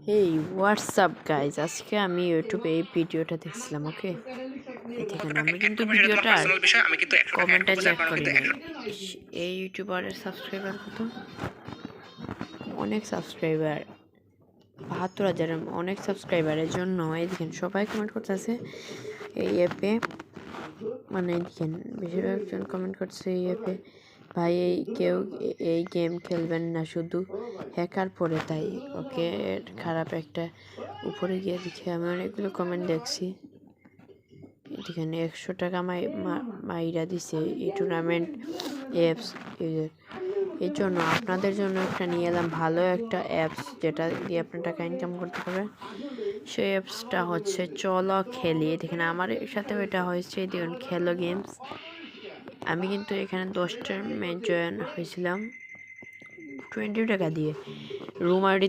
হেই WhatsApp guys, আজকে আমি ইউটিউবে এই ভিডিওটা দেখছিলাম। ওকে, এই কত দেখেন টাকা আমি অ্যাড কিন্তু করবেন সেটা তোমার ভিডিওটার পার্সোনাল বিষয়। আমি কিন্তু 100 টাকা অ্যাড কমেন্টটা করব, যার চেক কারণে করি কিন্তু নাই। 100। এই ইউটিউবারের সাবস্ক্রাইবার কত? অনেক সাবস্ক্রাইবার, 72,000, অনেক সাবস্ক্রাইবারের জন্য এই দেখেন সবাই কমেন্ট করতেছে এই অ্যাপে। মানে দেখেন বেশিরভাগজন কমেন্ট করছে এই অ্যাপে ভাই কেউ এই গেম খেলবেন না, শুধু হ্যাকার পড়ে তাই। ওকে, খারাপ একটা। উপরে গিয়ে দেখে আমি অনেকগুলো কমেন্ট দেখছি। এখানে 100 টাকা মাইরা দিছে এই টুর্নামেন্ট অ্যাপস এই জন্য। আপনাদের জন্য একটা নিয়ে এলাম, ভালো একটা অ্যাপস যেটা দিয়ে আপনার টাকা ইনকাম করতে পারবেন। সেই অ্যাপসটা হচ্ছে চলো খেলি। দেখেন আমার সাথে ওইটা হয়েছে, দেখুন খেলো গেমস। আমি কিন্তু এখানে 10টা ম্যাচ জয়েন হয়েছিলাম 20 টাকা দিয়ে। Room ID